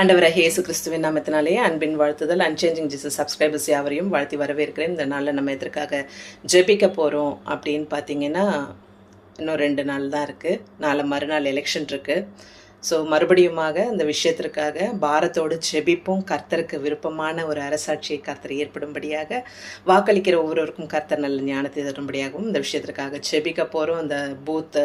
ஆண்டவராகிய இயேசு கிறிஸ்துவின் நாமத்தினாலே அன்பின் வாழ்த்துதல். அன்சேஞ்சிங் ஜீசஸ் சப்ஸ்கிரைபர்ஸ் யாவரையும் வாழ்த்தி வரவேற்கிறேன். இந்த நாளில் நம்ம எதற்காக ஜெபிக்க போகிறோம் அப்படின்னு பார்த்தீங்கன்னா, இன்னும் 2 நாள் தான் இருக்குது. நாளை மறுநாள் எலெக்ஷன் இருக்குது. ஸோ மறுபடியுமாக இந்த விஷயத்திற்காக பாரத்தோடு ஜெபிப்போம். கர்த்தருக்கு விருப்பமான ஒரு அரசாட்சியை கர்த்தர் ஏற்படும்படியாக, வாக்களிக்கிற ஒவ்வொருவருக்கும் கர்த்தர் நல்ல ஞானத்தை தரும்படியாகவும் இந்த விஷயத்திற்காக ஜெபிக்க போகிறோம். இந்த பூத்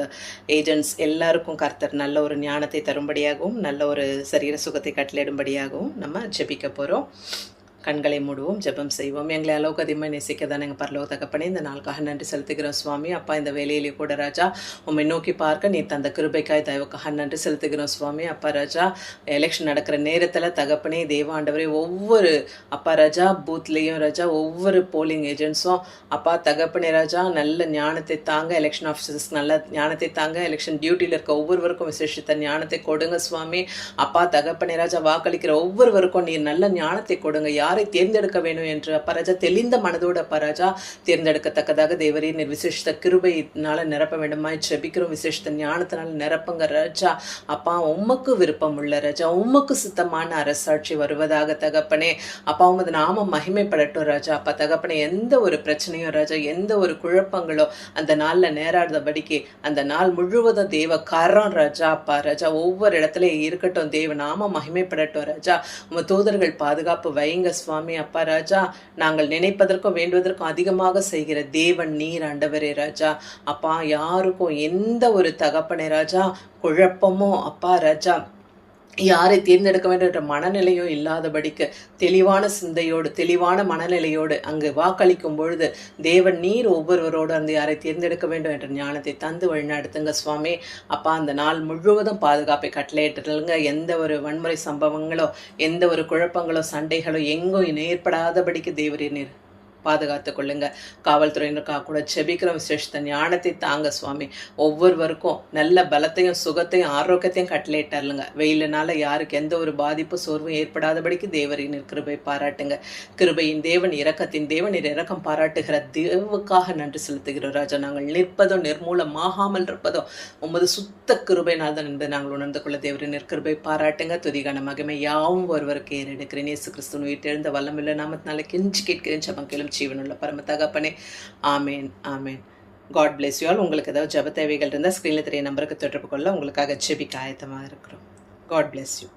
ஏஜென்ட்ஸ் எல்லாருக்கும் கர்த்தர் நல்ல ஒரு ஞானத்தை தரும்படியாகவும், நல்ல ஒரு சரீர சுகத்தை கட்டளையிடும்படியாகவும் நம்ம ஜெபிக்க போகிறோம். கண்களை மூடுவோம், ஜெபம் செய்வோம். எங்களை அளவுக்கு அதிகமாக நேசிக்கதான் எங்கள் பரலோக தகப்பனே, இந்த நாளுக்காக நன்றி செலுத்துகிறோம் சுவாமி. அப்பா, இந்த வேலையிலே கூட ராஜா உண்மை நோக்கி பார்க்க நீ தந்த கிருபைக்காய் தயவுக்காக நன்றி செலுத்துகிறோம் சுவாமி. அப்பா ராஜா, எலெக்ஷன் நடக்கிற நேரத்தில் தகப்பனே தேவாண்டவரே, ஒவ்வொரு அப்பா ராஜா பூத்லேயும் ராஜா, ஒவ்வொரு போலிங் ஏஜென்ட்ஸும் அப்பா தகப்பனே ராஜா நல்ல ஞானத்தை தாங்க, எலெக்ஷன் ஆஃபீஸர்ஸ்க்கு நல்ல ஞானத்தை தாங்க, எலெக்ஷன் டியூட்டியில் இருக்க ஒவ்வொருவருக்கும் விசேஷித்த ஞானத்தை கொடுங்க சுவாமி. அப்பா தகப்பனே ராஜா, வாக்களிக்கிற ஒவ்வொருவருக்கும் நீர் நல்ல ஞானத்தை கொடுங்க. யாரை தேர்ந்தெடுக்க வேணும் என்று அப்பா ராஜா தெளிந்த மனதோடு அப்பா ராஜா தேர்ந்தெடுக்கத்தக்கதாக தேவரே நீர் விசேஷித்த கிருபையினால நிரப்ப வேண்டுமாய் ஜெபிக்கிறோம். விசேஷித்த ஞானத்தினால நிரப்புங்க ராஜா. அப்பா, உமக்கு விருப்பம் உள்ள ராஜா, உமக்கு சித்தமான அரசாட்சி வருவதாக தகப்பனே. அப்பா, உமது நாமம் மகிமைப்படட்டும் ராஜா. அப்பா தகப்பனே, எந்த ஒரு பிரச்சனையும் ராஜா, எந்த ஒரு குழப்பங்களோ அந்த நாளில் நேராடுறபடிக்கு அந்த நாள் முழுவதும் தேவ காரம் ராஜா. அப்பா ராஜா, ஒவ்வொரு இடத்துல இருக்கட்டும், தேவ நாமம் மகிமைப்படட்டும் ராஜா. உம தூதர்கள் பாதுகாப்பு வைங்க சுவாமி. அப்பா ராஜா, நாங்கள் நினைப்பதற்கும் வேண்டுவதற்கும் அதிகமாக செய்கிற தேவன் நீர் ஆண்டவரே ராஜா. அப்பா, யாருக்கும் எந்த ஒரு தகப்பனே ராஜா குழப்பமோ அப்பா ராஜா, யாரை தேர்ந்தெடுக்க வேண்டும் என்ற மனநிலையும் இல்லாதபடிக்கு தெளிவான சிந்தையோடு தெளிவான மனநிலையோடு அங்கு வாக்களிக்கும் பொழுது தேவன் நீர் ஒவ்வொருவரோடு அந்த யாரை தேர்ந்தெடுக்க வேண்டும் என்ற ஞானத்தை தந்து வழிநடத்துங்க சுவாமி. அப்பா, அந்த நாள் முழுவதும் பாதுகாப்பை கட்டளையிட்டுங்க. எந்த ஒரு வன்முறை சம்பவங்களோ, எந்த ஒரு குழப்பங்களோ, சண்டைகளோ எங்கும் ஏற்படாதபடிக்கு தேவரே நீர் பாதுகாத்து கொள்ளுங்க. காவல்துறையினருக்காக கூட செபிக்கிறோம். விசேஷத்த ஞானத்தை தாங்க சுவாமி. ஒவ்வொருவருக்கும் நல்ல பலத்தையும் சுகத்தையும் ஆரோக்கியத்தையும் கட்டளையிட்டாருங்க. வெயிலினால யாருக்கு எந்த ஒரு பாதிப்பு சோர்வும் ஏற்படாதபடிக்கு தேவரின் கிருபை பாராட்டுங்க. கிருபையின் தேவன், இரக்கத்தின் தேவன், இரக்கம் பாராட்டுகிற தேவுக்காக நன்றி செலுத்துகிறோம் ராஜா. நாங்கள் நிற்பதோ நிர்மூலமாகாமல் இருப்பதோ உமது சுத்த கிருபையினால் தான் என்று நாங்கள் உணர்ந்து கொள்ள தேவரின் கிருபை பாராட்டுங்க. துதிகான மகிமை யாவும் ஒருவருக்கு ஏறெடுக்கிறேன். இயேசு கிறிஸ்துவின் உயிர்த்தெழுந்த வல்லமில்ல நாமத்தினால கெஞ்சி கேட்கிறேன் ஜெபம் ஜீவனுள்ள பரம தகப்பனே. ஆமேன், ஆமேன். God bless you all. உங்களுக்கு ஏதாவது ஜெப தேவைகள் இருந்தால் ஸ்க்ரீனில் தெரிய நம்பருக்கு தொடர்பு கொள்ள உங்களுக்காக ஜெபிக்க ஆயத்தமாக இருக்கிறோம். God bless you.